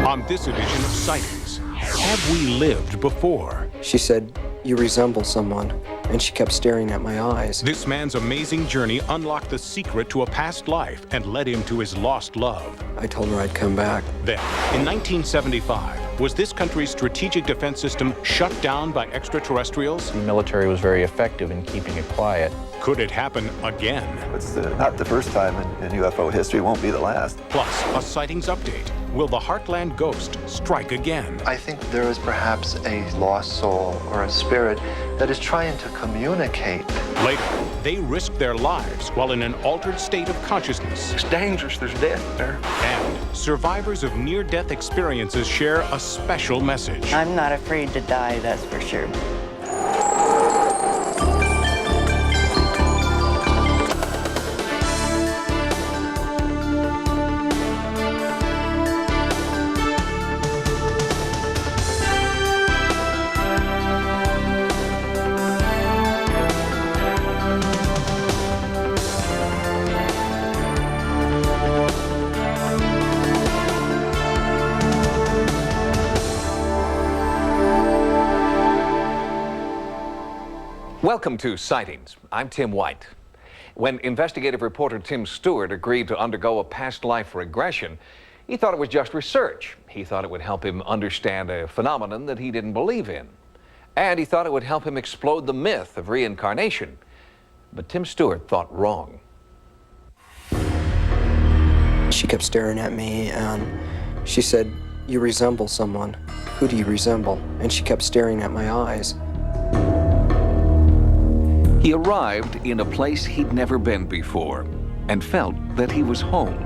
On this edition of Sightings, have we lived before? She said, "You resemble someone," and she kept staring at my eyes. This man's amazing journey unlocked the secret to a past life and led him to his lost love. I told her I'd come back. Then, in 1975, was this country's strategic defense system shut down by extraterrestrials? The military was very effective in keeping it quiet. Could it happen again? It's not the first time in UFO history, won't be the last. Plus, a sightings update. Will the Heartland ghost strike again? I think there is perhaps a lost soul or a spirit that is trying to communicate. Later, they risk their lives while in an altered state of consciousness. It's dangerous, there's death there. And survivors of near-death experiences share a special message. I'm not afraid to die, that's for sure. Welcome to Sightings. I'm Tim White. When investigative reporter Tim Stewart agreed to undergo a past life regression, he thought it was just research. He thought it would help him understand a phenomenon that he didn't believe in. And he thought it would help him explode the myth of reincarnation. But Tim Stewart thought wrong. She kept staring at me and she said, "You resemble someone. Who do you resemble?" And she kept staring at my eyes. He arrived in a place he'd never been before and felt that he was home.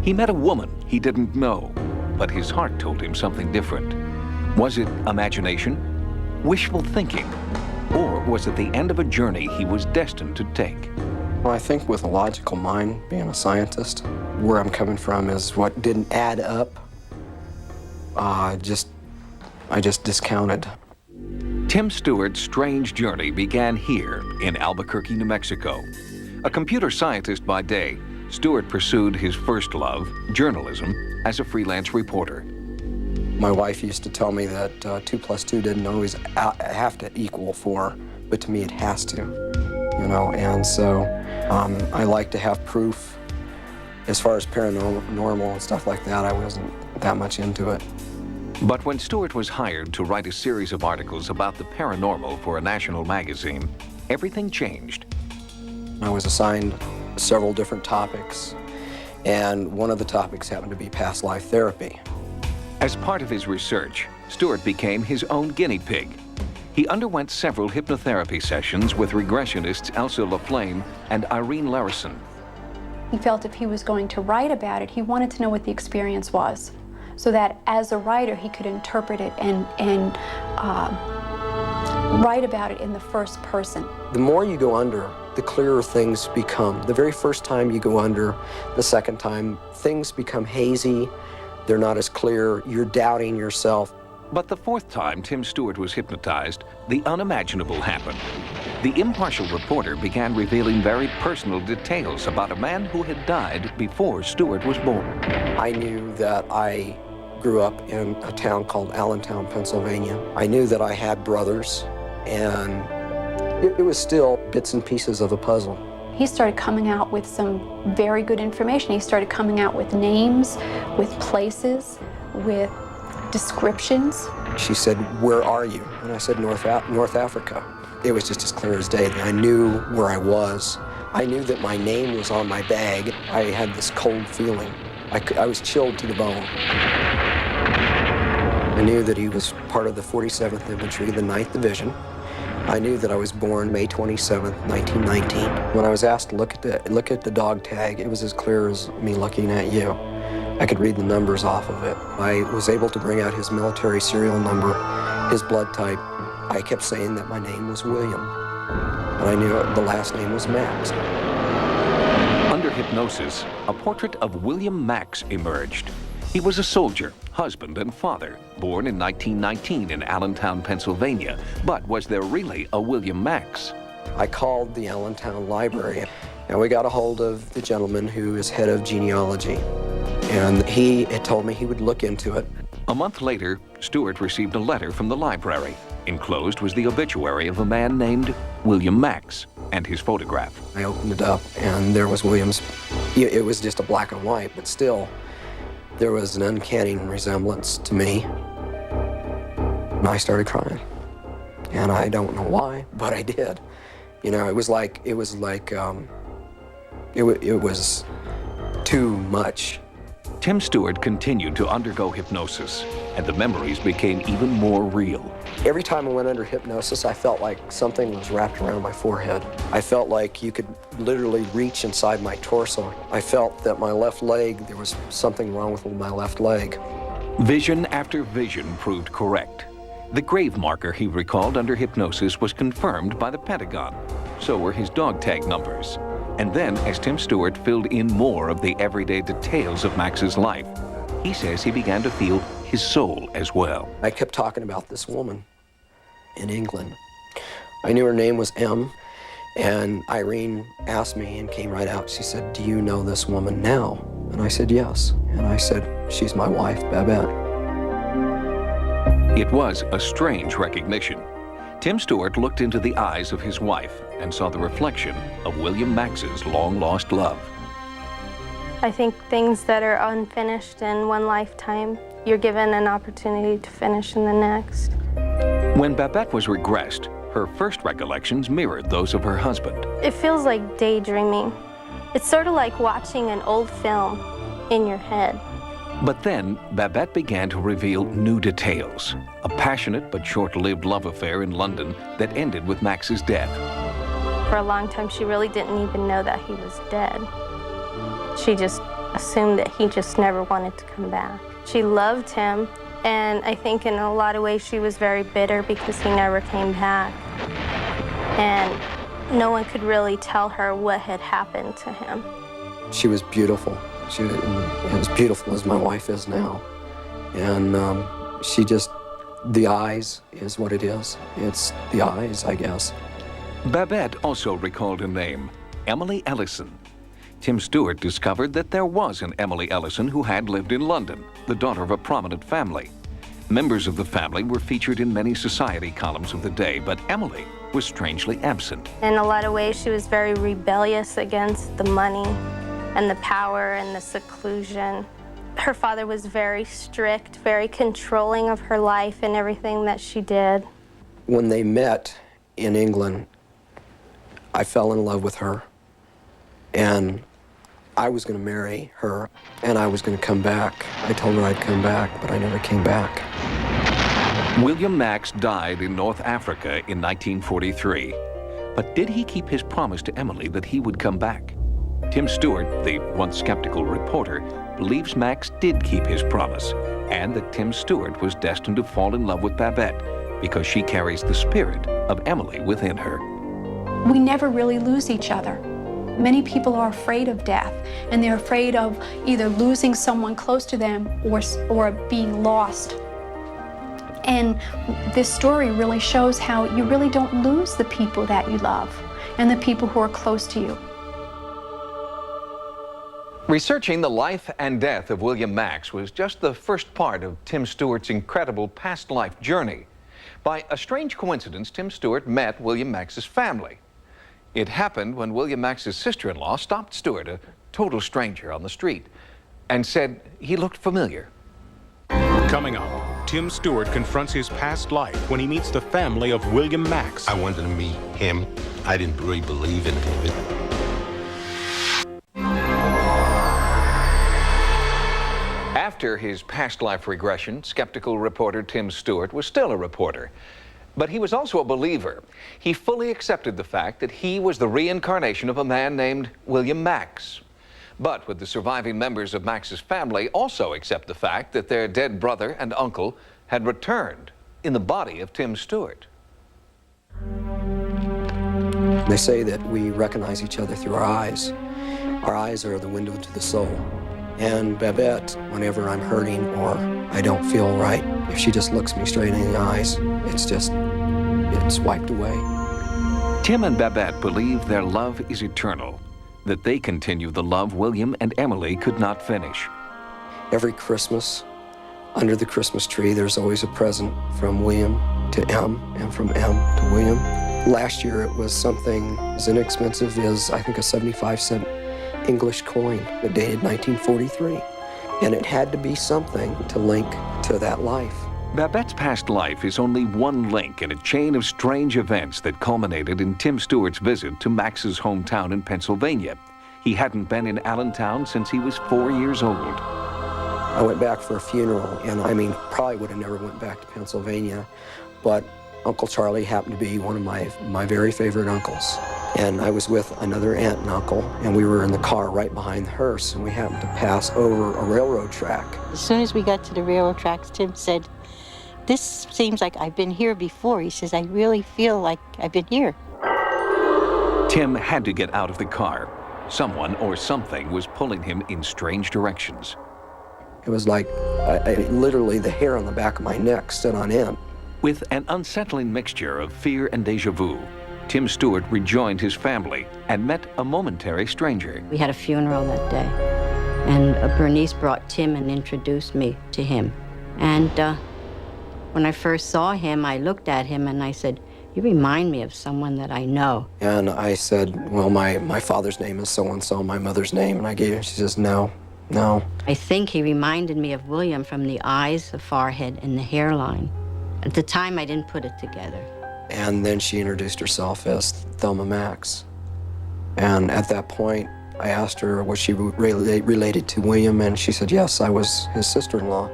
He met a woman he didn't know, but his heart told him something different. Was it imagination, wishful thinking, or was it the end of a journey he was destined to take? Well, I think with a logical mind, being a scientist, where I'm coming from is what didn't add up. I just discounted. Tim Stewart's strange journey began here in Albuquerque, New Mexico. A computer scientist by day, Stewart pursued his first love, journalism, as a freelance reporter. My wife used to tell me that 2 + 2 didn't always have to equal 4, but to me it has to, you know, and so I like to have proof. As far as paranormal and stuff like that, I wasn't that much into it. But when Stewart was hired to write a series of articles about the paranormal for a national magazine, everything changed. I was assigned several different topics, and one of the topics happened to be past life therapy. As part of his research, Stewart became his own guinea pig. He underwent several hypnotherapy sessions with regressionists Elsa LaFlame and Irene Larison. He felt if he was going to write about it, he wanted to know what the experience was, so that as a writer he could interpret it and write about it in the first person. The more you go under, the clearer things become. The very first time you go under, the second time, things become hazy, they're not as clear, you're doubting yourself. But the fourth time Tim Stewart was hypnotized, the unimaginable happened. The impartial reporter began revealing very personal details about a man who had died before Stewart was born. I knew that I grew up in a town called Allentown, Pennsylvania. I knew that I had brothers, and it was still bits and pieces of a puzzle. He started coming out with some very good information. He started coming out with names, with places, with descriptions. She said, "Where are you?" And I said, North Africa. It was just as clear as day. I knew where I was. I knew that my name was on my bag. I had this cold feeling. I was chilled to the bone. I knew that he was part of the 47th Infantry, the 9th Division. I knew that I was born May 27th, 1919. When I was asked to look at the dog tag, it was as clear as me looking at you. I could read the numbers off of it. I was able to bring out his military serial number, his blood type. I kept saying that my name was William, but I knew the last name was Max. Under hypnosis, a portrait of William Max emerged. He was a soldier, husband, and father, born in 1919 in Allentown, Pennsylvania. But was there really a William Max? I called the Allentown Library, and we got a hold of the gentleman who is head of genealogy. And he had told me he would look into it. A month later, Stewart received a letter from the library. Enclosed was the obituary of a man named William Max and his photograph. I opened it up, and there was William's. It was just a black and white, but still, there was an uncanny resemblance to me. And I started crying. And I don't know why, but I did. You know, it was too much. Tim Stewart continued to undergo hypnosis, and the memories became even more real. Every time I went under hypnosis, I felt like something was wrapped around my forehead. I felt like you could literally reach inside my torso. I felt that my left leg, there was something wrong with my left leg. Vision after vision proved correct. The grave marker he recalled under hypnosis was confirmed by the Pentagon. So were his dog tag numbers. And then, as Tim Stewart filled in more of the everyday details of Max's life, he says he began to feel his soul as well. I kept talking about this woman in England. I knew her name was M, and Irene asked me and came right out. She said, "Do you know this woman now?" And I said, "Yes." And I said, "She's my wife, Babette." It was a strange recognition. Tim Stewart looked into the eyes of his wife and saw the reflection of William Max's long-lost love. I think things that are unfinished in one lifetime, you're given an opportunity to finish in the next. When Babette was regressed, her first recollections mirrored those of her husband. It feels like daydreaming. It's sort of like watching an old film in your head. But then, Babette began to reveal new details. A passionate but short-lived love affair in London that ended with Max's death. For a long time, she really didn't even know that he was dead. She just assumed that he just never wanted to come back. She loved him, and I think in a lot of ways she was very bitter because he never came back. And no one could really tell her what had happened to him. She was beautiful. She was as beautiful as my wife is now. And she just, the eyes is what it is. It's the eyes, I guess. Babette also recalled a name, Emily Ellison. Tim Stewart discovered that there was an Emily Ellison who had lived in London, the daughter of a prominent family. Members of the family were featured in many society columns of the day, but Emily was strangely absent. In a lot of ways, she was very rebellious against the money and the power and the seclusion. Her father was very strict, very controlling of her life and everything that she did. When they met in England, I fell in love with her, and I was going to marry her, and I was going to come back. I told her I'd come back, but I never came back. William Max died in North Africa in 1943. But did he keep his promise to Emily that he would come back? Tim Stewart, the once skeptical reporter, believes Max did keep his promise, and that Tim Stewart was destined to fall in love with Babette because she carries the spirit of Emily within her. We never really lose each other. Many people are afraid of death, and they're afraid of either losing someone close to them or being lost. And this story really shows how you really don't lose the people that you love and the people who are close to you. Researching the life and death of William Max was just the first part of Tim Stewart's incredible past life journey. By a strange coincidence, Tim Stewart met William Max's family. It happened when William Max's sister-in-law stopped Stewart, a total stranger, on the street, and said he looked familiar. Coming up, Tim Stewart confronts his past life when he meets the family of William Max. I wanted to meet him. I didn't really believe in it. After his past life regression, skeptical reporter Tim Stewart was still a reporter. But he was also a believer. He fully accepted the fact that he was the reincarnation of a man named William Max. But would the surviving members of Max's family also accept the fact that their dead brother and uncle had returned in the body of Tim Stewart? They say that we recognize each other through our eyes. Our eyes are the window to the soul. And Babette, whenever I'm hurting or I don't feel right, if she just looks me straight in the eyes, it's wiped away. Tim and Babette believe their love is eternal, that they continue the love William and Emily could not finish. Every Christmas, under the Christmas tree, there's always a present from William to M and from M to William. Last year it was something as inexpensive as, I think, a 75-cent English coin that dated 1943. And it had to be something to link to that life. Babette's past life is only one link in a chain of strange events that culminated in Tim Stewart's visit to Max's hometown in Pennsylvania. He hadn't been in Allentown since he was 4 years old. I went back for a funeral, and I mean, probably would have never went back to Pennsylvania, but Uncle Charlie happened to be one of my very favorite uncles. And I was with another aunt and uncle, and we were in the car right behind the hearse, and we happened to pass over a railroad track. As soon as we got to the railroad tracks, Tim said, "This seems like I've been here before." He says, "I really feel like I've been here." Tim had to get out of the car. Someone or something was pulling him in strange directions. It was like, literally the hair on the back of my neck stood on end. With an unsettling mixture of fear and déjà vu, Tim Stewart rejoined his family and met a momentary stranger. We had a funeral that day, and Bernice brought Tim and introduced me to him. And when I first saw him, I looked at him and I said, "You remind me of someone that I know." And I said, "Well, my father's name is so-and-so, my mother's name," and I gave her, she says, "No, no." I think he reminded me of William from the eyes, the forehead, and the hairline. At the time, I didn't put it together. And then she introduced herself as Thelma Max. And at that point, I asked her, was she related to William? And she said, yes, I was his sister-in-law.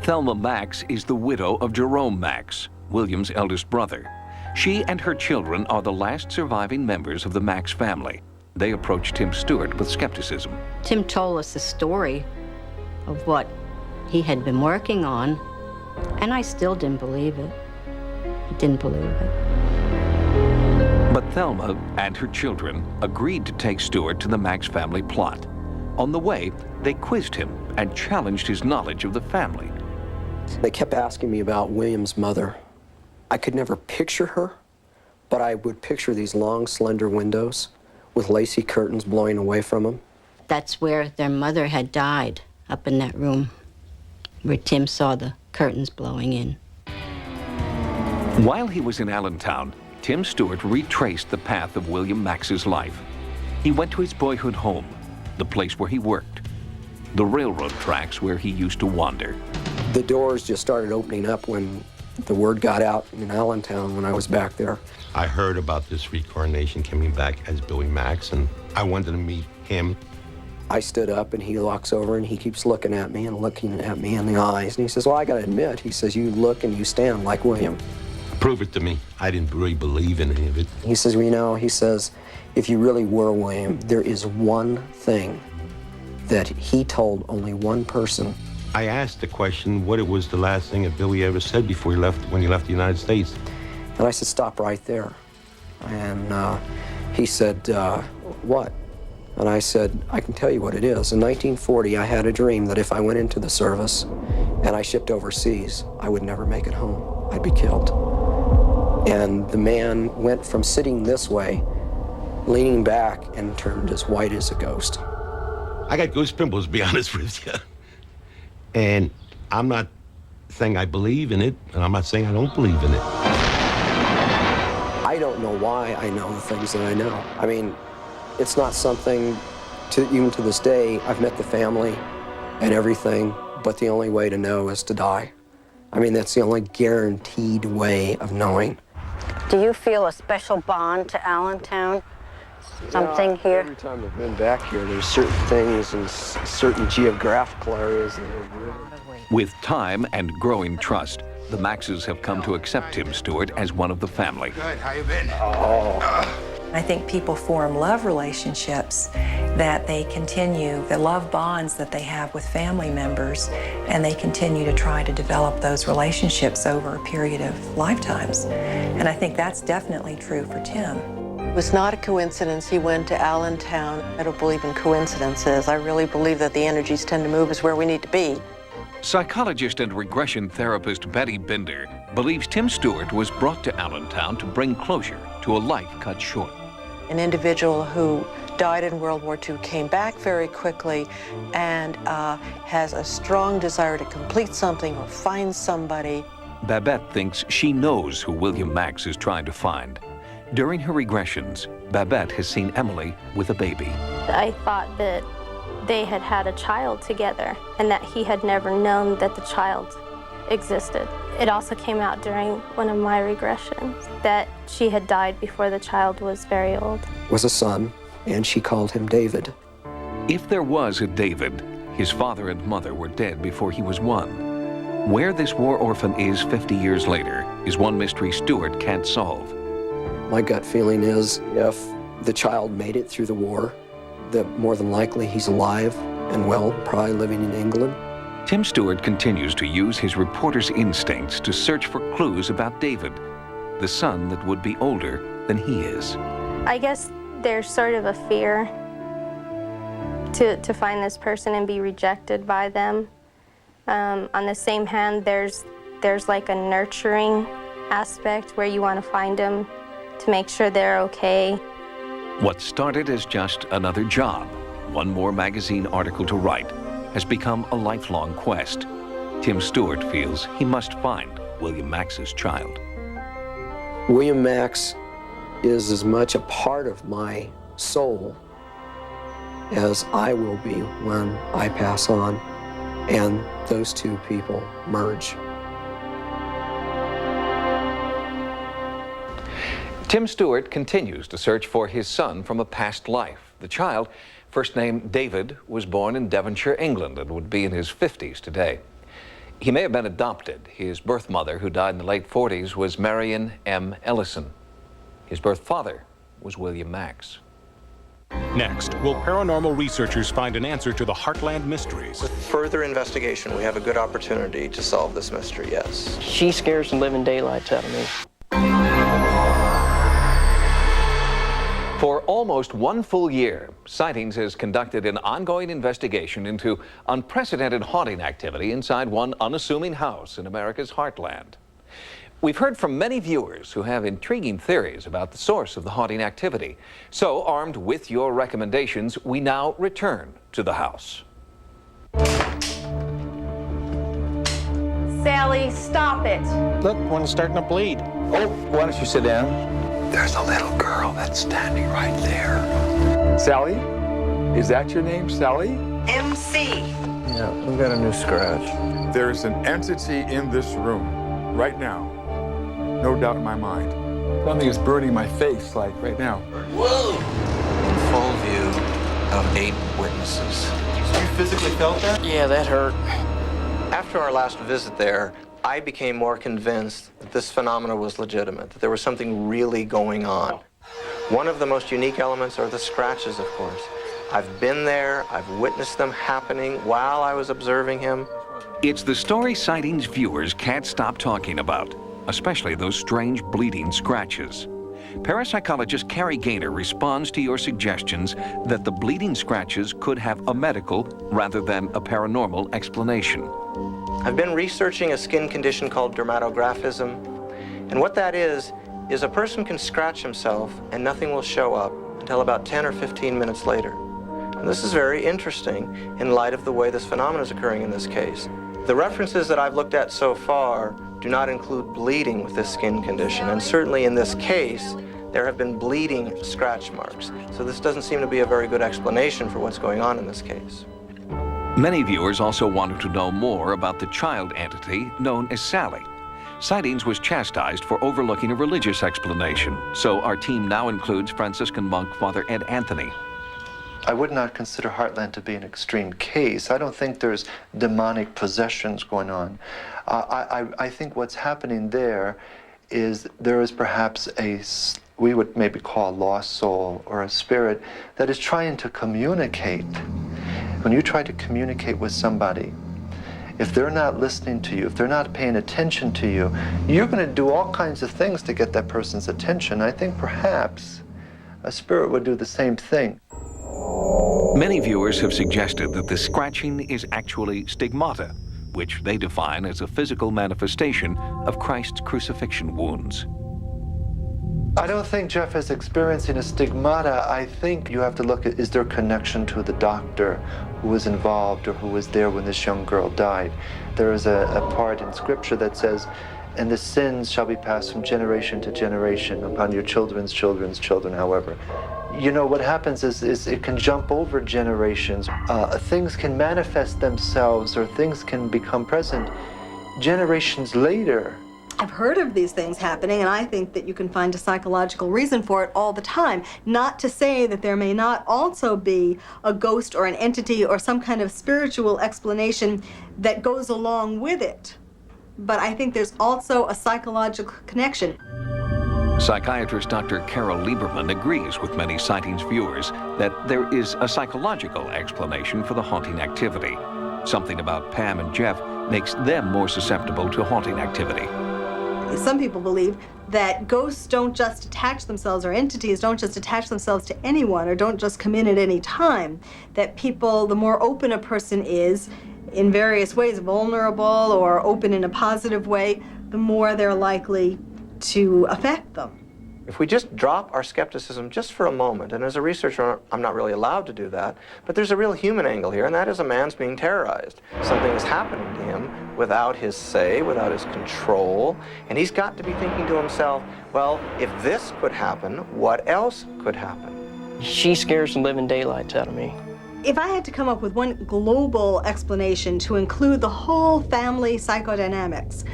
Thelma Max is the widow of Jerome Max, William's eldest brother. She and her children are the last surviving members of the Max family. They approached Tim Stewart with skepticism. Tim told us the story of what he had been working on, and I still didn't believe it. I didn't believe it. But Thelma and her children agreed to take Stewart to the Max family plot. On the way, they quizzed him and challenged his knowledge of the family. They kept asking me about William's mother. I could never picture her, but I would picture these long, slender windows with lacy curtains blowing away from them. That's where their mother had died, up in that room, where Tim saw the curtains blowing in. While he was in Allentown, Tim Stewart retraced the path of William Max's life. He went to his boyhood home, the place where he worked, the railroad tracks where he used to wander. The doors just started opening up when the word got out in Allentown when I was back there. I heard about this reincarnation coming back as Billy Max, and I wanted to meet him. I stood up, and he walks over, and he keeps looking at me and looking at me in the eyes. And he says, well, I got to admit, he says, you look and you stand like William. Prove it to me. I didn't really believe in any of it. He says, well, you know, he says, if you really were William, there is one thing that he told only one person. I asked the question, what it was the last thing that Billy ever said before he left, when he left the United States. And I said, stop right there. And he said, what? And I said, I can tell you what it is. In 1940, I had a dream that if I went into the service and I shipped overseas, I would never make it home. I'd be killed. And the man went from sitting this way, leaning back, and turned as white as a ghost. I got goose pimples, to be honest with you. And I'm not saying I believe in it, and I'm not saying I don't believe in it. I don't know why I know the things that I know. I mean, it's not something, even to this day, I've met the family and everything, but the only way to know is to die. I mean, that's the only guaranteed way of knowing. Do you feel a special bond to Allentown? Something here? Every time I've been back here, there's certain things and certain geographical areas that are really... With time and growing trust, the Maxes have come to accept Tim Stewart as one of the family. Good, how you been? I think people form love relationships that they continue, the love bonds that they have with family members, and they continue to try to develop those relationships over a period of lifetimes. And I think that's definitely true for Tim. It was not a coincidence he went to Allentown. I don't believe in coincidences. I really believe that the energies tend to move us where we need to be. Psychologist and regression therapist Betty Binder believes Tim Stewart was brought to Allentown to bring closure to a life cut short. An individual who died in World War II, came back very quickly, and has a strong desire to complete something or find somebody. Babette thinks she knows who William Max is trying to find. During her regressions, Babette has seen Emily with a baby. I thought that they had had a child together and that he had never known that the child existed. It also came out during one of my regressions that she had died before the child was very old. Was a son, and she called him David. If there was a David, his father and mother were dead before he was one. Where this war orphan is 50 years later is one mystery Stewart can't solve. My gut feeling is if the child made it through the war, that more than likely he's alive and well, probably living in England. Tim Stewart continues to use his reporter's instincts to search for clues about David, the son that would be older than he is. I guess there's sort of a fear to find this person and be rejected by them. On the same hand, there's like a nurturing aspect where you want to find them to make sure they're okay. What started as just another job, one more magazine article to write, has become a lifelong quest. Tim Stewart feels he must find William Max's child. William Max is as much a part of my soul as I will be when I pass on, and those two people merge. Tim Stewart continues to search for his son from a past life. The child, first named David, was born in Devonshire, England, and would be in his 50s today. He may have been adopted. His birth mother, who died in the late 40s, was Marion M. Ellison. His birth father was William Max. Next, will paranormal researchers find an answer to the Heartland mysteries? With further investigation, we have a good opportunity to solve this mystery, yes. She scares the living daylights out of me. For almost one full year, Sightings has conducted an ongoing investigation into unprecedented haunting activity inside one unassuming house in America's heartland. We've heard from many viewers who have intriguing theories about the source of the haunting activity. So, armed with your recommendations, we now return to the house. Sally, stop it. Look, one's starting to bleed. Oh, why don't you sit down? There's a little girl that's standing right there. Sally? Is that your name, Sally? MC. Yeah, we've got a new scratch. There's an entity in this room right now. No doubt in my mind. Something is burning my face, like right now. Whoa! In full view of 8 witnesses. So you physically felt that? Yeah, that hurt. After our last visit there, I became more convinced that this phenomenon was legitimate, that there was something really going on. One of the most unique elements are the scratches, of course. I've been there, I've witnessed them happening while I was observing him. It's the story Sightings viewers can't stop talking about, especially those strange bleeding scratches. Parapsychologist Carrie Gaynor responds to your suggestions that the bleeding scratches could have a medical rather than a paranormal explanation. I've been researching a skin condition called dermatographism, and what that is a person can scratch himself and nothing will show up until about 10 or 15 minutes later. And this is very interesting in light of the way this phenomenon is occurring in this case. The references that I've looked at so far do not include bleeding with this skin condition, and certainly in this case, there have been bleeding scratch marks. So this doesn't seem to be a very good explanation for what's going on in this case. Many viewers also wanted to know more about the child entity known as Sally. Sightings was chastised for overlooking a religious explanation, so our team now includes Franciscan monk Father Ed Anthony. I would not consider Heartland to be an extreme case. I don't think there's demonic possessions going on. I think what's happening there is perhaps we would maybe call a lost soul or a spirit that is trying to communicate. When you try to communicate with somebody, if they're not listening to you, if they're not paying attention to you, you're going to do all kinds of things to get that person's attention. I think perhaps a spirit would do the same thing. Many viewers have suggested that the scratching is actually stigmata, which they define as a physical manifestation of Christ's crucifixion wounds. I don't think Jeff is experiencing a stigmata. I think you have to look at, is there a connection to the doctor who was involved or who was there when this young girl died? There is a part in scripture that says, and the sins shall be passed from generation to generation upon your children's children's children, however. You know, what happens is it can jump over generations. Things can manifest themselves or things can become present generations later. I've heard of these things happening, and I think that you can find a psychological reason for it all the time. Not to say that there may not also be a ghost or an entity or some kind of spiritual explanation that goes along with it. But I think there's also a psychological connection. Psychiatrist Dr. Carol Lieberman agrees with many sightings viewers that there is a psychological explanation for the haunting activity. Something about Pam and Jeff makes them more susceptible to haunting activity. Some people believe that ghosts don't just attach themselves, or entities don't just attach themselves to anyone, or don't just come in at any time. That people, the more open a person is, in various ways, vulnerable or open in a positive way, the more they're likely to affect them. If we just drop our skepticism just for a moment, and as a researcher, I'm not really allowed to do that, but there's a real human angle here, and that is a man's being terrorized. Something is happening to him without his say, without his control, and he's got to be thinking to himself, well, if this could happen, what else could happen? She scares the living daylights out of me. If I had to come up with one global explanation to include the whole family psychodynamics,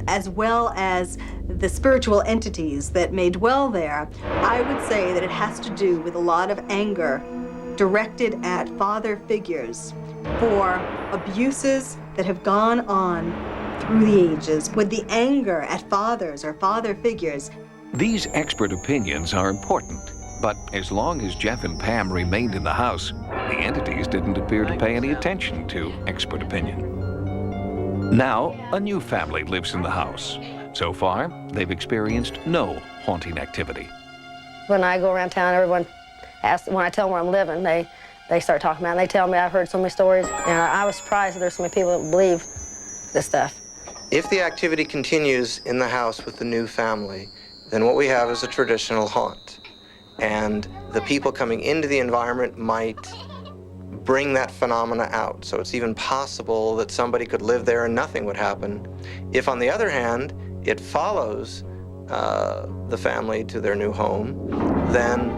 as well as the spiritual entities that may dwell there, I would say that it has to do with a lot of anger directed at father figures for abuses that have gone on through the ages, with the anger at fathers or father figures. These expert opinions are important, but as long as Jeff and Pam remained in the house, the entities didn't appear to pay any attention to expert opinion. Now, a new family lives in the house. So far, they've experienced no haunting activity. When I go around town, everyone asks, when I tell them where I'm living, they start talking about it, and they tell me I've heard so many stories, and I was surprised that there's so many people that believe this stuff. If the activity continues in the house with the new family, then what we have is a traditional haunt. And the people coming into the environment might bring that phenomena out. So it's even possible that somebody could live there and nothing would happen. If, on the other hand, it follows the family to their new home, then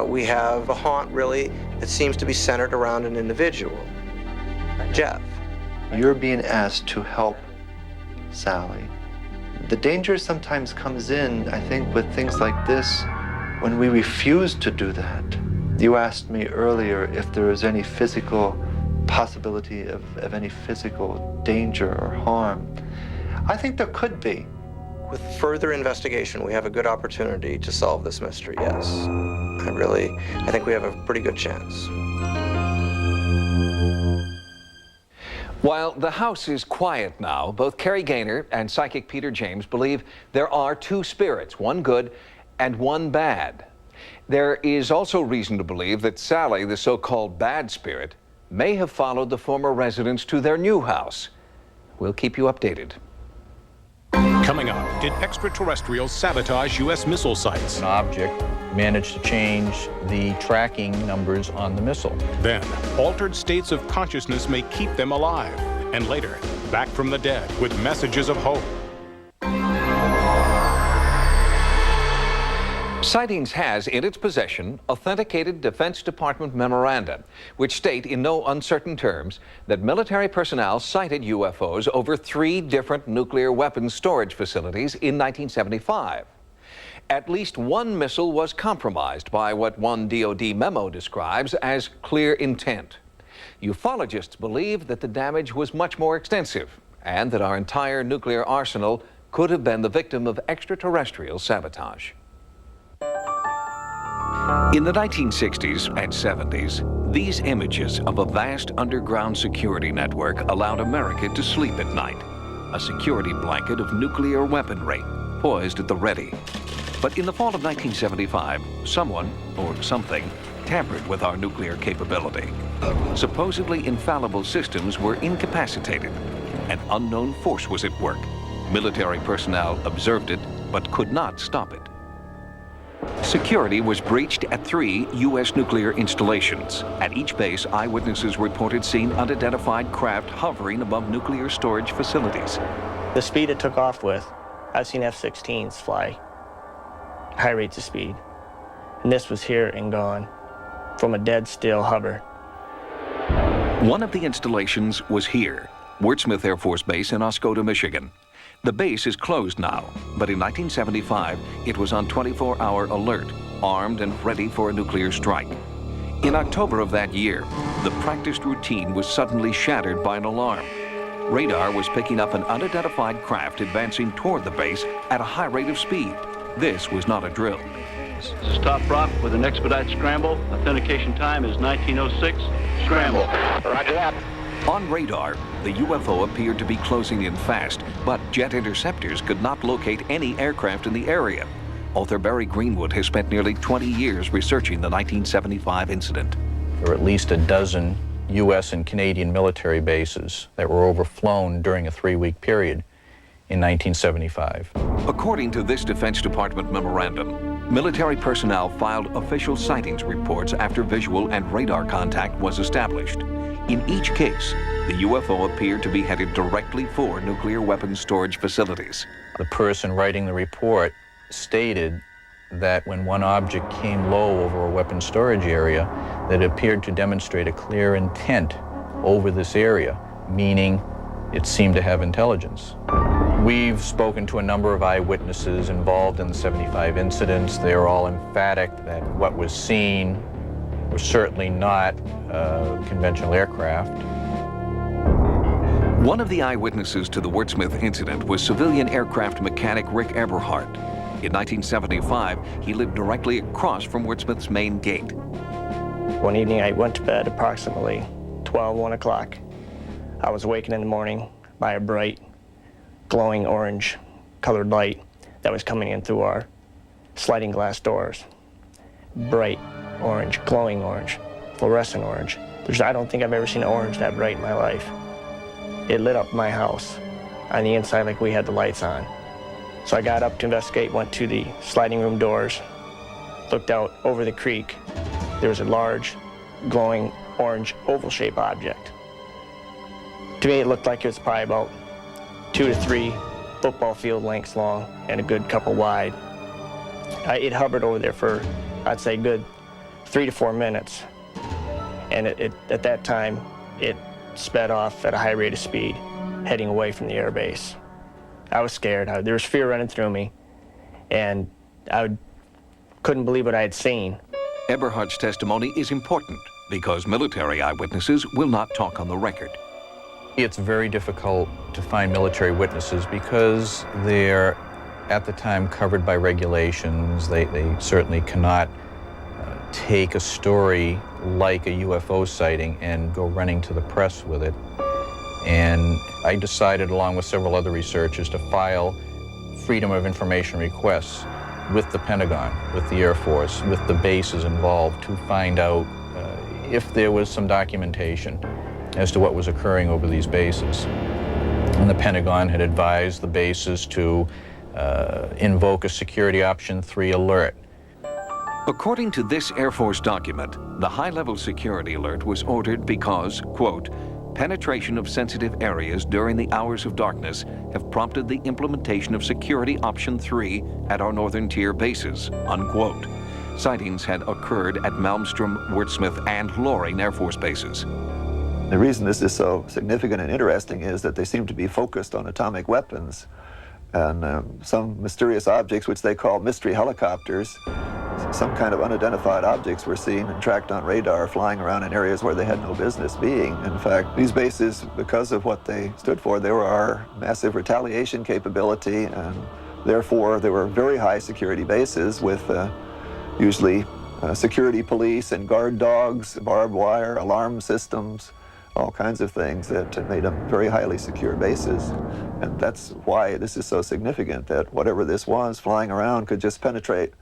we have a haunt, really, that seems to be centered around an individual. Jeff. You're being asked to help Sally. The danger sometimes comes in, I think, with things like this, when we refuse to do that. You asked me earlier if there is any physical possibility of any physical danger or harm. I think there could be. With further investigation, we have a good opportunity to solve this mystery, yes. I think we have a pretty good chance. While the house is quiet now, both Carrie Gaynor and psychic Peter James believe there are two spirits, one good and one bad. There is also reason to believe that Sally, the so-called bad spirit, may have followed the former residents to their new house. We'll keep you updated. Coming up, did extraterrestrials sabotage U.S. missile sites? An object managed to change the tracking numbers on the missile. Then, altered states of consciousness may keep them alive. And later, back from the dead with messages of hope. Sightings has in its possession authenticated Defense Department memoranda, which state in no uncertain terms that military personnel sighted UFOs over 3 different nuclear weapons storage facilities in 1975. At least one missile was compromised by what one DoD memo describes as clear intent. Ufologists believe that the damage was much more extensive and that our entire nuclear arsenal could have been the victim of extraterrestrial sabotage. In the 1960s and 70s, these images of a vast underground security network allowed America to sleep at night, a security blanket of nuclear weaponry poised at the ready. But in the fall of 1975, someone, or something, tampered with our nuclear capability. Supposedly infallible systems were incapacitated. An unknown force was at work. Military personnel observed it, but could not stop it. Security was breached at 3 U.S. nuclear installations. At each base, eyewitnesses reported seeing unidentified craft hovering above nuclear storage facilities. The speed it took off with, I've seen F-16s fly high rates of speed. And this was here and gone from a dead still hover. One of the installations was here, Wurtsmith Air Force Base in Oscoda, Michigan. The base is closed now, but in 1975, it was on 24-hour alert, armed and ready for a nuclear strike. In October of that year, the practiced routine was suddenly shattered by an alarm. Radar was picking up an unidentified craft advancing toward the base at a high rate of speed. This was not a drill. This is Top Rock with an expedited scramble. Authentication time is 1906. Scramble. Roger that. On radar, the UFO appeared to be closing in fast, but jet interceptors could not locate any aircraft in the area. Author Barry Greenwood has spent nearly 20 years researching the 1975 incident. There were at least a dozen U.S. and Canadian military bases that were overflown during a 3-week period in 1975. According to this Defense Department memorandum, military personnel filed official sightings reports after visual and radar contact was established. In each case, the UFO appeared to be headed directly for nuclear weapons storage facilities. The person writing the report stated that when one object came low over a weapons storage area, that it appeared to demonstrate a clear intent over this area, meaning it seemed to have intelligence. We've spoken to a number of eyewitnesses involved in the 75 incidents. They are all emphatic that what was seen was certainly not conventional aircraft. One of the eyewitnesses to the Wurtsmith incident was civilian aircraft mechanic Rick Eberhardt. In 1975, he lived directly across from Wurtsmith's main gate. One evening I went to bed approximately 1 o'clock. I was awakened in the morning by a bright, glowing orange colored light that was coming in through our sliding glass doors. Bright orange, glowing orange, fluorescent orange. I don't think I've ever seen orange that bright in my life. It lit up my house on the inside like we had the lights on. So I got up to investigate, went to the sliding room doors, looked out over the creek. There was a large, glowing orange oval-shaped object. To me, it looked like it was probably about 2 to 3 football field lengths long and a good couple wide. It hovered over there for, I'd say, good 3 to 4 minutes. And at that time, it sped off at a high rate of speed, heading away from the air base. I was scared. There was fear running through me, and I couldn't believe what I had seen. Eberhardt's testimony is important because military eyewitnesses will not talk on the record. It's very difficult to find military witnesses because they're, at the time, covered by regulations. They certainly cannot take a story like a UFO sighting and go running to the press with it. And I decided, along with several other researchers, to file Freedom of Information requests with the Pentagon, with the Air Force, with the bases involved to find out if there was some documentation as to what was occurring over these bases. And the Pentagon had advised the bases to invoke a Security Option 3 alert. According to this Air Force document, the high-level security alert was ordered because, quote, penetration of sensitive areas during the hours of darkness have prompted the implementation of Security Option 3 at our northern tier bases, unquote. Sightings had occurred at Malmstrom, Wurtsmith, and Loring Air Force bases. The reason this is so significant and interesting is that they seem to be focused on atomic weapons and some mysterious objects, which they call mystery helicopters. Some kind of unidentified objects were seen and tracked on radar flying around in areas where they had no business being. In fact, these bases, because of what they stood for, they were our massive retaliation capability, and therefore they were very high security bases with usually security police and guard dogs, barbed wire, alarm systems, all kinds of things that made them very highly secure bases. And that's why this is so significant, that whatever this was flying around could just penetrate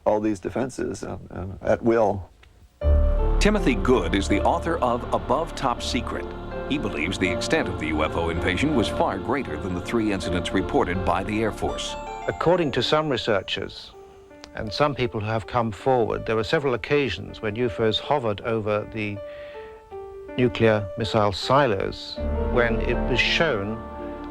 all these defenses at will. Timothy Good is the author of Above Top Secret. He believes the extent of the UFO invasion was far greater than the 3 incidents reported by the Air Force. According to some researchers, and some people who have come forward, there were several occasions when UFOs hovered over the nuclear missile silos when it was shown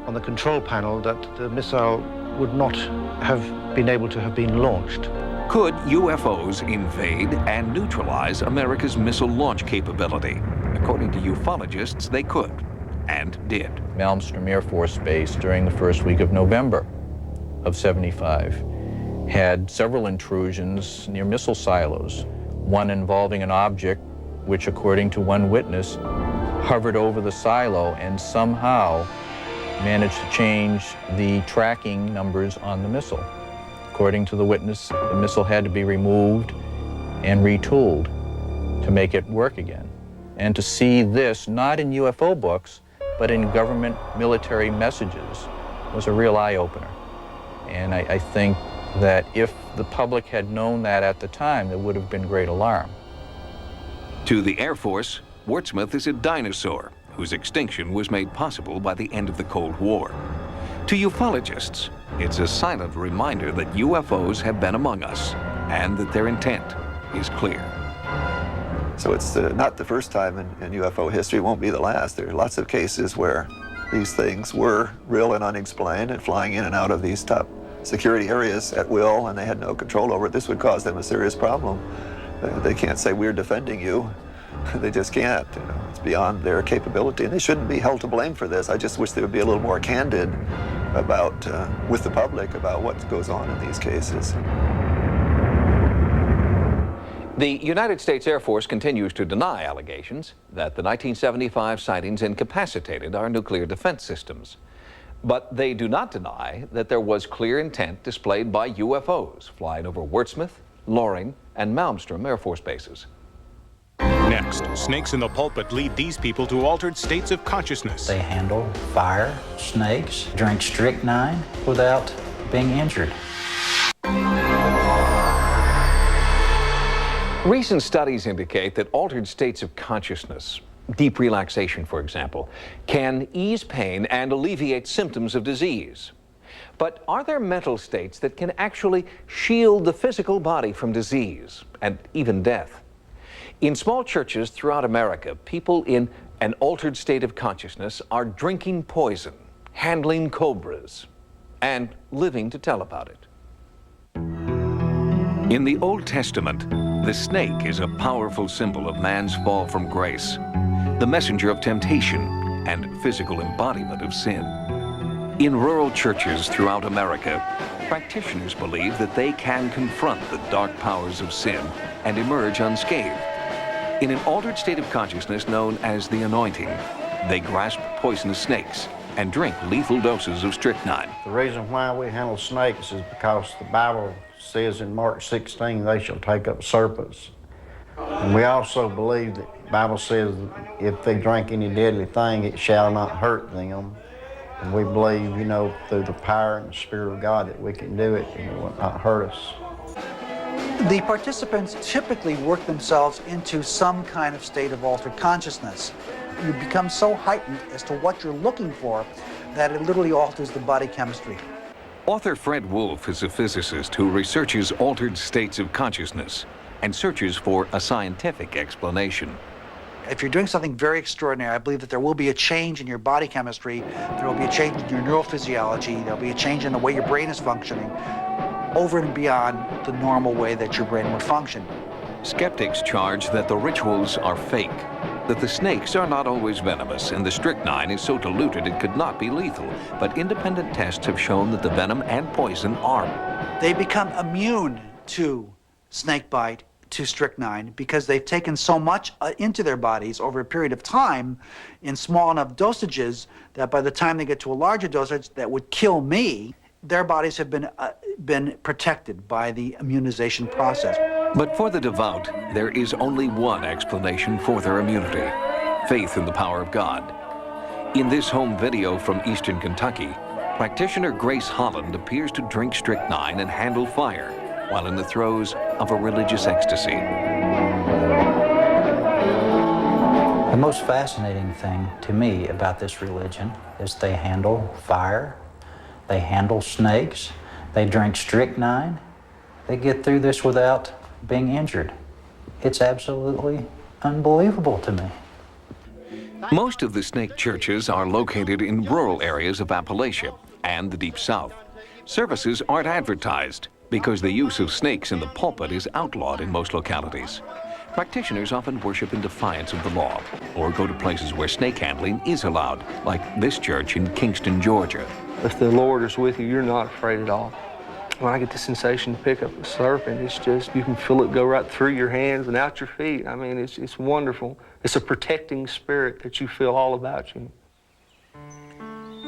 on the control panel that the missile would not have been able to have been launched. Could UFOs invade and neutralize America's missile launch capability? According to ufologists, they could, and did. Malmstrom Air Force Base during the first week of November of '75 had several intrusions near missile silos, one involving an object which, according to one witness, hovered over the silo and somehow managed to change the tracking numbers on the missile. According to the witness, the missile had to be removed and retooled to make it work again. And to see this, not in UFO books, but in government military messages, was a real eye-opener. And I think that if the public had known that at the time, there would have been great alarm. To the Air Force, Wurtsmith is a dinosaur whose extinction was made possible by the end of the Cold War. To ufologists, it's a silent reminder that UFOs have been among us and that their intent is clear. So it's not the first time in UFO history, it won't be the last. There are lots of cases where these things were real and unexplained and flying in and out of these top security areas at will, and they had no control over it. This would cause them a serious problem. They can't say, we're defending you. They just can't. You know, it's beyond their capability, and they shouldn't be held to blame for this. I just wish they would be a little more candid about, with the public, about what goes on in these cases. The United States Air Force continues to deny allegations that the 1975 sightings incapacitated our nuclear defense systems. But they do not deny that there was clear intent displayed by UFOs flying over Wurtsmith, Loring, and Malmstrom Air Force bases. Next, snakes in the pulpit lead these people to altered states of consciousness. They handle fire, snakes, drink strychnine without being injured. Recent studies indicate that altered states of consciousness, deep relaxation, for example, can ease pain and alleviate symptoms of disease. But are there mental states that can actually shield the physical body from disease and even death? In small churches throughout America, people in an altered state of consciousness are drinking poison, handling cobras, and living to tell about it. In the Old Testament, the snake is a powerful symbol of man's fall from grace, the messenger of temptation and physical embodiment of sin. In rural churches throughout America, practitioners believe that they can confront the dark powers of sin and emerge unscathed. In an altered state of consciousness known as the anointing, they grasp poisonous snakes and drink lethal doses of strychnine. The reason why we handle snakes is because the Bible says in Mark 16, they shall take up serpents. And we also believe that the Bible says if they drink any deadly thing, it shall not hurt them. And we believe, you know, through the power and the Spirit of God that we can do it and it will not hurt us. The participants typically work themselves into some kind of state of altered consciousness. You become so heightened as to what you're looking for that it literally alters the body chemistry. Author Fred Wolf is a physicist who researches altered states of consciousness and searches for a scientific explanation. If you're doing something very extraordinary, I believe that there will be a change in your body chemistry, there will be a change in your neurophysiology, there'll be a change in the way your brain is functioning, over and beyond the normal way that your brain would function. Skeptics charge that the rituals are fake, that the snakes are not always venomous, and the strychnine is so diluted it could not be lethal. But independent tests have shown that the venom and poison are. They become immune to snake bite, to strychnine, because they've taken so much into their bodies over a period of time in small enough dosages that by the time they get to a larger dosage that would kill me, their bodies have been protected by the immunization process. But for the devout, there is only one explanation for their immunity: faith in the power of God. In this home video from eastern Kentucky, practitioner Grace Holland appears to drink strychnine and handle fire while in the throes of a religious ecstasy. The most fascinating thing to me about this religion is they handle fire, they handle snakes, they drink strychnine, they get through this without being injured. It's absolutely unbelievable to me. Most of the snake churches are located in rural areas of Appalachia and the Deep South. Services aren't advertised because the use of snakes in the pulpit is outlawed in most localities. Practitioners often worship in defiance of the law or go to places where snake handling is allowed, like this church in Kingston, Georgia. If the Lord is with you, you're not afraid at all. When I get the sensation to pick up a serpent, it's just, you can feel it go right through your hands and out your feet. I mean, it's wonderful. It's a protecting spirit that you feel all about you.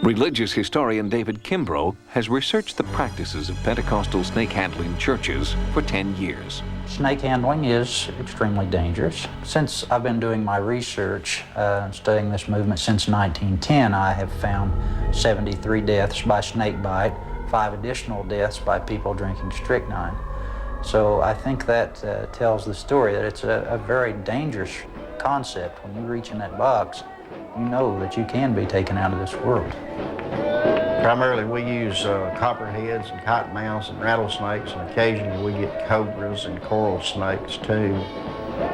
Religious historian David Kimbrough has researched the practices of Pentecostal snake handling churches for 10 years. Snake handling is extremely dangerous. Since I've been doing my research, studying this movement since 1910, I have found 73 deaths by snake bite, 5 additional deaths by people drinking strychnine. So I think that tells the story that it's a very dangerous concept. When you reach in that box, you know that you can be taken out of this world. Primarily we use copperheads and cottonmouths and rattlesnakes, and occasionally we get cobras and coral snakes too.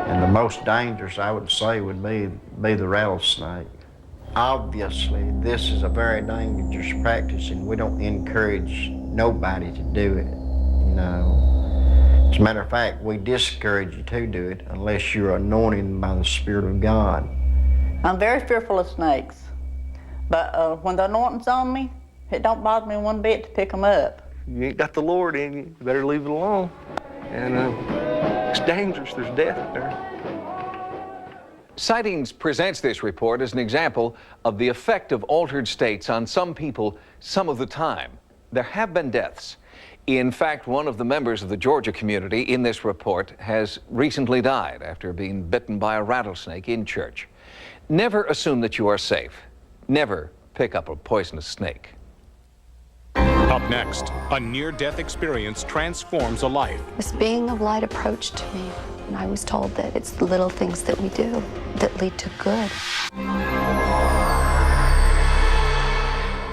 And the most dangerous, I would say, would be the rattlesnake. Obviously, this is a very dangerous practice, and we don't encourage nobody to do it, you know. As a matter of fact, we discourage you to do it unless you're anointed by the Spirit of God. I'm very fearful of snakes, but when the anointing's on me, it don't bother me one bit to pick them up. You ain't got the Lord in you, you better leave it alone. And it's dangerous, there's death there. Sightings presents this report as an example of the effect of altered states on some people some of the time. There have been deaths. In fact, one of the members of the Georgia community in this report has recently died after being bitten by a rattlesnake in church. Never assume that you are safe. Never pick up a poisonous snake. Up next, a near-death experience transforms a life. This being of light approached me, and I was told that it's the little things that we do that lead to good.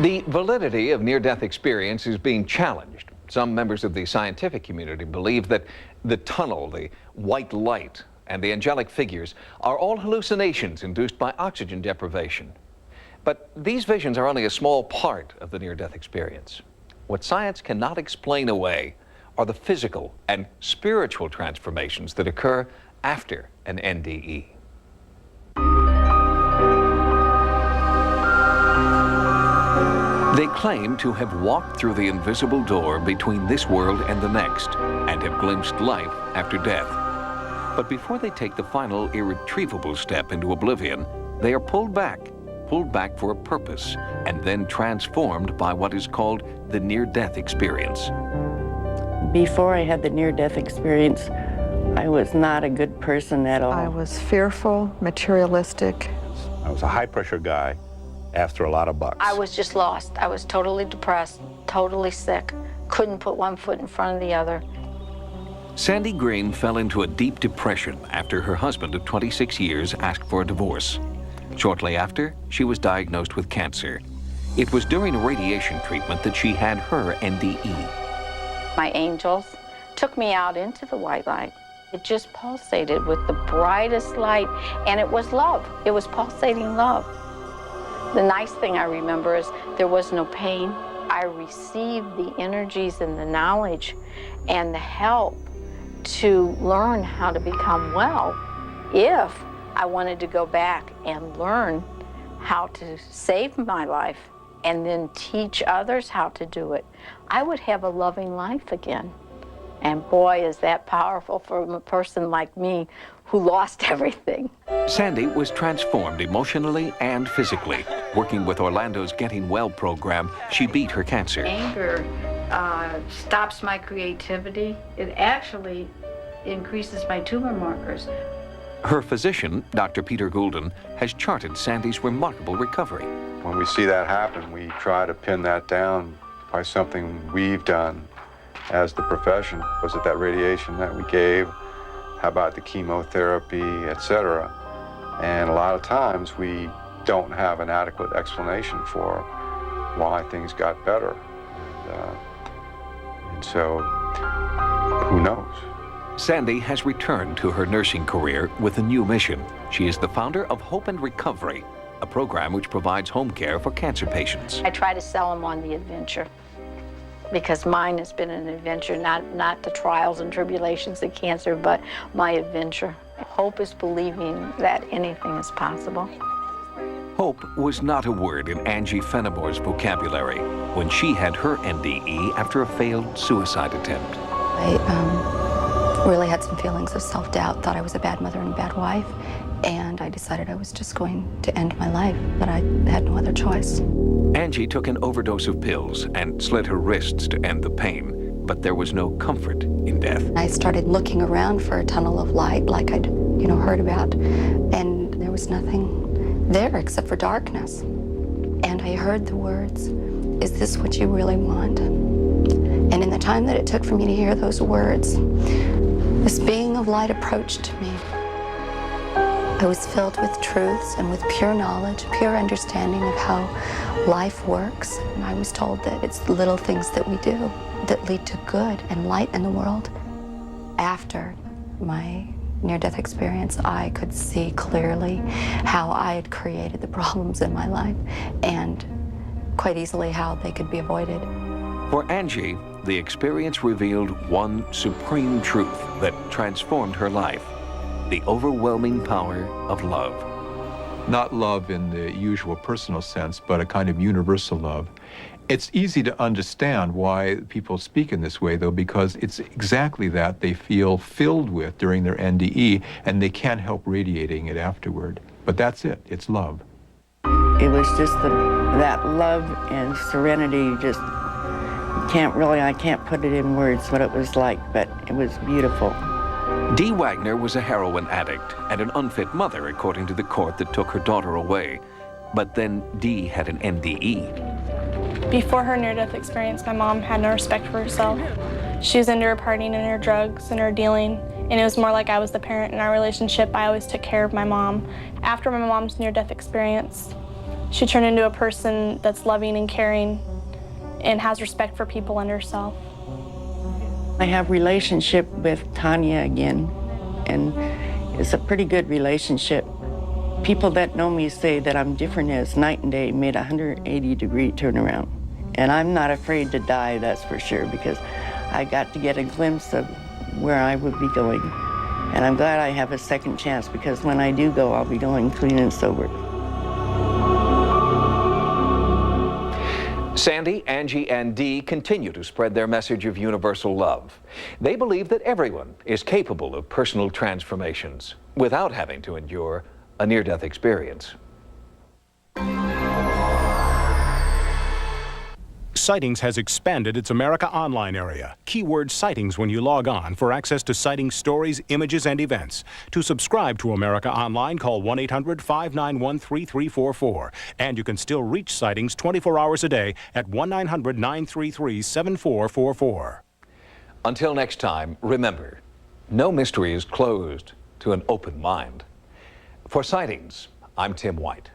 The validity of near-death experience is being challenged. Some members of the scientific community believe that the tunnel, the white light, and the angelic figures are all hallucinations induced by oxygen deprivation. But these visions are only a small part of the near-death experience. What science cannot explain away are the physical and spiritual transformations that occur after an NDE. They claim to have walked through the invisible door between this world and the next and have glimpsed life after death. But before they take the final irretrievable step into oblivion, they are pulled back for a purpose, and then transformed by what is called the near-death experience. Before I had the near-death experience, I was not a good person at all. I was fearful, materialistic. I was a high-pressure guy after a lot of bucks. I was just lost. I was totally depressed, totally sick, couldn't put one foot in front of the other. Sandy Green fell into a deep depression after her husband of 26 years asked for a divorce. Shortly after, she was diagnosed with cancer. It was during radiation treatment that she had her NDE. My angels took me out into the white light. It just pulsated with the brightest light, and it was love. It was pulsating love. The nice thing I remember is there was no pain. I received the energies and the knowledge and the help to learn how to become well if I wanted to go back and learn how to save my life and then teach others how to do it. I would have a loving life again. And boy, is that powerful for a person like me who lost everything. Sandy was transformed emotionally and physically. Working with Orlando's Getting Well program, she beat her cancer. Anger stops my creativity. It actually increases my tumor markers. Her physician, Dr. Peter Goulden, has charted Sandy's remarkable recovery. When we see that happen, we try to pin that down by something we've done as the profession. Was it that radiation that we gave? How about the chemotherapy, etc.? And a lot of times we don't have an adequate explanation for why things got better. And And so, who knows? Sandy has returned to her nursing career with a new mission. She is the founder of Hope and Recovery, a program which provides home care for cancer patients. I try to sell them on the adventure because mine has been an adventure, not the trials and tribulations of cancer, but my adventure. Hope is believing that anything is possible. Hope was not a word in Angie Fenimore's vocabulary when she had her NDE after a failed suicide attempt. I really had some feelings of self-doubt, thought I was a bad mother and a bad wife, and I decided I was just going to end my life, but I had no other choice. Angie took an overdose of pills and slit her wrists to end the pain, but there was no comfort in death. I started looking around for a tunnel of light like I'd, heard about, and there was nothing there except for darkness. And I heard the words, "Is this what you really want?" And in the time that it took for me to hear those words, this being of light approached me. I was filled with truths and with pure knowledge, pure understanding of how life works. And I was told that it's the little things that we do that lead to good and light in the world. After my near-death experience, I could see clearly how I had created the problems in my life and quite easily how they could be avoided. For Angie, the experience revealed one supreme truth that transformed her life: the overwhelming power of love. Not love in the usual personal sense, but a kind of universal love. It's easy to understand why people speak in this way, though, because it's exactly that they feel filled with during their NDE, and they can't help radiating it afterward. But that's it, it's love. It was just that love and serenity, just I can't put it in words what it was like, but it was beautiful. Dee Wagner was a heroin addict and an unfit mother, according to the court that took her daughter away. But then Dee had an NDE. Before her near-death experience, my mom had no respect for herself. She was into her partying and her drugs and her dealing, and it was more like I was the parent in our relationship. I always took care of my mom. After my mom's near-death experience, she turned into a person that's loving and caring and has respect for people and herself. I have a relationship with Tanya again, and it's a pretty good relationship. People that know me say that I'm different as night and day, made a 180-degree turnaround. And I'm not afraid to die, that's for sure, because I got to get a glimpse of where I would be going. And I'm glad I have a second chance, because when I do go, I'll be going clean and sober. Sandy, Angie, and Dee continue to spread their message of universal love. They believe that everyone is capable of personal transformations without having to endure a near-death experience. Sightings has expanded its America Online area. Keyword Sightings when you log on for access to Sightings stories, images, and events. To subscribe to America Online, call 1-800-591-3344. And you can still reach Sightings 24 hours a day at 1-900-933-7444. Until next time, remember, no mystery is closed to an open mind. For Sightings, I'm Tim White.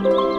Thank you.